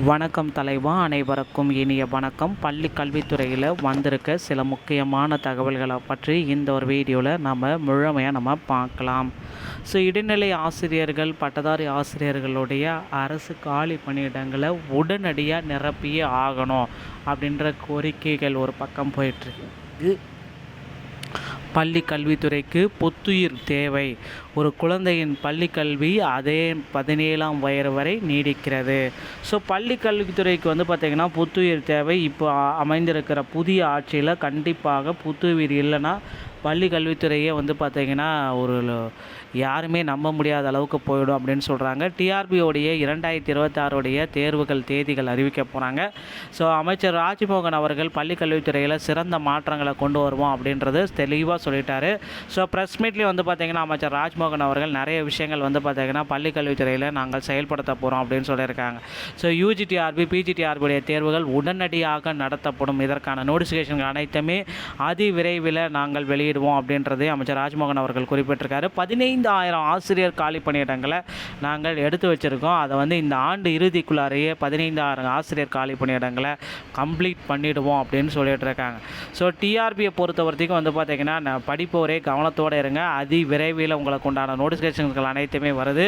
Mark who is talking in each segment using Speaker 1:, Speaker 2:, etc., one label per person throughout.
Speaker 1: வணக்கம் தலைவா, அனைவருக்கும் இனிய வணக்கம். பள்ளி கல்வித்துறையில் வந்திருக்க சில முக்கியமான தகவல்களை பற்றி இந்த ஒரு வீடியோவில் முழுமையாக பார்க்கலாம். இடைநிலை ஆசிரியர்கள், பட்டதாரி ஆசிரியர்களுடைய அரசு காலி பணியிடங்களை உடனடியாக நிரப்பியே ஆகணும் அப்படின்ற கோரிக்கைகள் ஒரு பக்கம் போயிட்டுருக்கு. பள்ளி கல்வித்துறைக்கு புத்துயிர் தேவை. ஒரு குழந்தையின் பள்ளி கல்வி அதே 17ஆம் வயது வரை நீடிக்கிறது. பள்ளி கல்வித்துறைக்கு பார்த்திங்கன்னா புத்துயிர் தேவை. இப்போ அமைந்திருக்கிற புதிய ஆட்சியில் கண்டிப்பாக புத்துயிர் இல்லைன்னா பள்ளி கல்வித்துறையே பார்த்திங்கன்னா யாருமே நம்ப முடியாத அளவுக்கு போயிடும் அப்படின்னு சொல்கிறாங்க. டிஆர்பியோடைய 2026 தேர்வுகள் தேதிகள் அறிவிக்க போகிறாங்க. அமைச்சர் ராஜ்மோகன் அவர்கள் பள்ளி கல்வித்துறையில் சிறந்த மாற்றங்களை கொண்டு வருவோம் அப்படின்றது தெளிவாக சொல்லிட்டாரு. ப்ரெஸ் மீட்லேயும் பார்த்திங்கன்னா அமைச்சர் ராஜ்மோகன் அவர்கள் நிறைய விஷயங்கள் பார்த்திங்கன்னா பள்ளி கல்வித்துறையில் நாங்கள் செயல்படுத்த போகிறோம் அப்படின்னு சொல்லியிருக்காங்க. யூஜிடிஆர்பி, பிஜிடிஆர்பியுடைய தேர்வுகள் உடனடியாக நடத்தப்படும். இதற்கான நோட்டிஃபிகேஷன்கள் அனைத்துமே விரைவில் நாங்கள் வெளியிடுவோம் அப்படின்றது அமைச்சர் ராஜ்மோகன் அவர்கள் குறிப்பிட்டிருக்காரு. 15,000 ஆசிரியர் காலி பணியிடங்களை நாங்கள் எடுத்து வச்சுருக்கோம். அதை இந்த ஆண்டு இறுதிக்குள்ளாரையே 15,000 ஆசிரியர் காலி பணியிடங்களை கம்ப்ளீட் பண்ணிவிடுவோம் அப்படின்னு சொல்லிட்டு இருக்காங்க. டிஆர்பியை பொறுத்த வரைக்கும் பார்த்திங்கன்னா படிப்போரே கவனத்தோடு இருங்க. விரைவில் உங்களுக்கு உண்டான நோட்டிஃபிகேஷன்கள் அனைத்துமே வருது.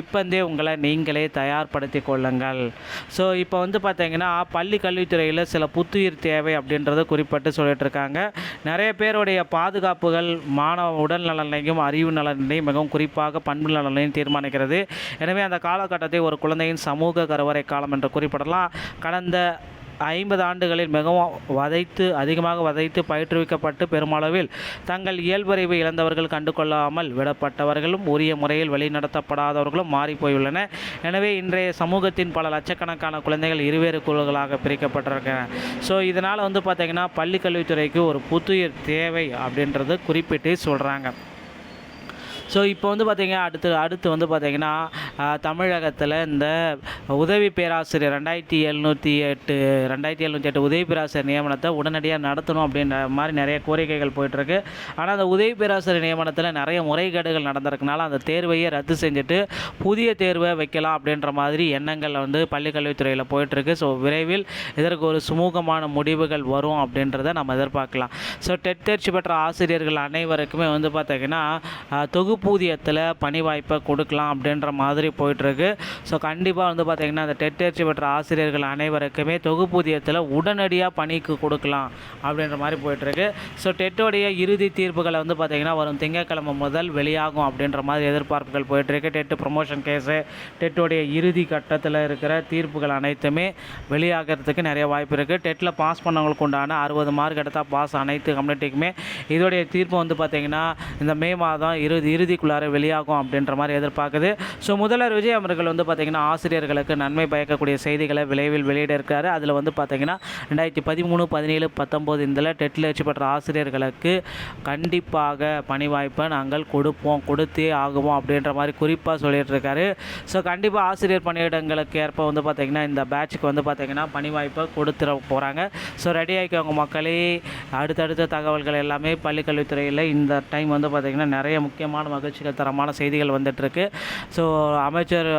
Speaker 1: இப்போந்தே உங்களை நீங்களே தயார்படுத்தி கொள்ளுங்கள். இப்போ பார்த்திங்கன்னா பள்ளி கல்வித்துறையில் சில புத்துயிர் தேவை அப்படின்றத குறிப்பிட்டு சொல்லிட்டு இருக்காங்க. நிறைய பேருடைய பாதுகாப்புகள் மாணவ உடல் நலனையும் அறிவு நலனையும் மிகவும் குறிப்பாக பண்பு நலனையும் தீர்மானிக்கிறது. எனவே அந்த காலகட்டத்தை ஒரு குழந்தையின் சமூக கருவறை காலம் என்று குறிப்பிடலாம். கடந்த 50 ஆண்டுகளில் மிகவும் அதிகமாக வதைத்து பயிற்றுவிக்கப்பட்டு பெருமளவில் தங்கள் இயல்பறிவை இழந்தவர்கள், கண்டுகொள்ளாமல் விடப்பட்டவர்களும், உரிய முறையில் வழிநடத்தப்படாதவர்களும் மாறிப்போயுள்ளன. எனவே இன்றைய சமூகத்தின் பல லட்சக்கணக்கான குழந்தைகள் இருவேறு குழுக்களாக பிரிக்கப்பட்டிருக்கின்றன. இதனால் பார்த்திங்கன்னா பள்ளி கல்வித்துறைக்கு ஒரு புத்துயிர் தேவை அப்படின்றது குறிப்பிட்டு சொல்கிறாங்க. இப்போ பார்த்திங்க அடுத்து பார்த்திங்கன்னா தமிழகத்தில் இந்த உதவி பேராசிரியர் 2708 உதவி பேராசிரியர் நியமனத்தை உடனடியாக நடத்தணும் அப்படின்ற மாதிரி நிறைய கோரிக்கைகள் போயிட்டுருக்கு. ஆனால் அந்த உதவி பேராசிரியர் நியமனத்தில் நிறைய முறைகேடுகள் நடந்திருக்கனால அந்த தேர்வையே ரத்து செஞ்சுட்டு புதிய தேர்வை வைக்கலாம் அப்படின்ற மாதிரி எண்ணங்கள் பள்ளிக்கல்வித்துறையில் போயிட்டுருக்கு. விரைவில் இதற்கு ஒரு சுமூகமான முடிவுகள் வரும் அப்படின்றத நம்ம எதிர்பார்க்கலாம். டெட் தேர்ச்சி பெற்ற ஆசிரியர்கள் அனைவருக்குமே பார்த்திங்கன்னா தொகுப்பூதியத்தில் பணி வாய்ப்பை கொடுக்கலாம் அப்படின்ற மாதிரி போயிட்டுருக்கு. கண்டிப்பாக பார்த்திங்கன்னா அந்த டெட் தேர்ச்சி பெற்ற ஆசிரியர்கள் அனைவருக்குமே தொகுப்பூதியத்தில் உடனடியாக பணிக்கு கொடுக்கலாம் அப்படின்ற மாதிரி போயிட்டுருக்கு. டெட்டோடைய இறுதி தீர்ப்புகளை பார்த்திங்கன்னா வரும் திங்கட்கிழமை முதல் வெளியாகும் அப்படின்ற மாதிரி எதிர்பார்ப்புகள் போயிட்டுருக்கு. டெட்டு ப்ரொமோஷன் கேஸு, டெட்டோடைய இறுதி கட்டத்தில் இருக்கிற தீர்ப்புகள் அனைத்துமே வெளியாகிறதுக்கு நிறைய வாய்ப்பு இருக்குது. டெட்டில் பாஸ் பண்ணவங்களுக்கு உண்டான 60 மார்க் எடுத்தால் பாஸ் அனைத்து கம்யூனிட்டிக்குமே இதோடைய தீர்ப்பு பார்த்திங்கன்னா இந்த மே மாதம் இறுதிக்குள்ளார வெளியாகும் அப்படின்ற மாதிரி எதிர்பார்க்குது. முதல்வர் விஜய் அவர்கள் பார்த்திங்கன்னா ஆசிரியர்களுக்கு நன்மை பயக்கக்கூடிய செய்திகளை விரைவில் வெளியிட இருக்காரு. அதில் பார்த்திங்கன்னா 2013, 17, 19 இந்த டெட்டில் வெற்றி பெற்ற ஆசிரியர்களுக்கு கண்டிப்பாக பணி வாய்ப்பை நாங்கள் கொடுத்தே ஆகுவோம் அப்படின்ற மாதிரி குறிப்பாக சொல்லிட்டு இருக்காரு. கண்டிப்பாக ஆசிரியர் பணியிடங்களுக்கு ஏற்ப பார்த்திங்கன்னா இந்த பேட்சுக்கு பார்த்திங்கன்னா பணி வாய்ப்பை கொடுத்துட போகிறாங்க. ரெடி ஆகிக்கவங்க மக்களே. அடுத்தடுத்த தகவல்கள் எல்லாமே பள்ளிக்கல்வித்துறையில் இந்த டைம் பார்த்திங்கன்னா நிறைய முக்கியமான மகிழ்ச்சிகள் தரமான செய்திகள் வந்துட்டுருக்கு.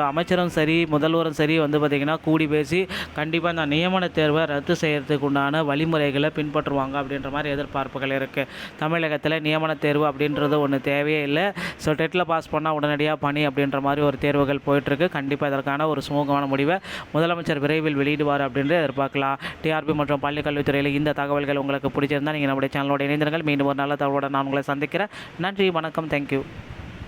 Speaker 1: அமைச்சரும் சரி, முதல்வரும் சரி பார்த்திங்கன்னா கூடி பேசி கண்டிப்பாக இந்த நியமன தேர்வை ரத்து செய்கிறதுக்கு உண்டான வழிமுறைகளை பின்பற்றுவாங்க அப்படின்ற மாதிரி எதிர்பார்ப்புகள் இருக்குது. தமிழகத்தில் நியமன தேர்வு அப்படின்றது ஒன்று தேவையே இல்லை. டெட்டில் பாஸ் பண்ணால் உடனடியாக பணி அப்படின்ற மாதிரி ஒரு தேர்வுகள் போயிட்டுருக்கு. கண்டிப்பாக இதற்கான ஒரு சுமூகமான முடிவை முதலமைச்சர் விரைவில் வெளியிடுவார் அப்படின்றது எதிர்பார்க்கலாம். டிஆர்பி மற்றும் பள்ளி கல்வித்துறையில் இந்த தகவல்கள் உங்களுக்கு பிடிச்சிருந்தால் நீங்கள் நம்முடைய சேனலோட இணைந்திருங்கள். மீண்டும் ஒரு நல்ல தகவலோடு நான் உங்களை சந்திக்கிறேன். நன்றி, வணக்கம், தேங்க்யூ.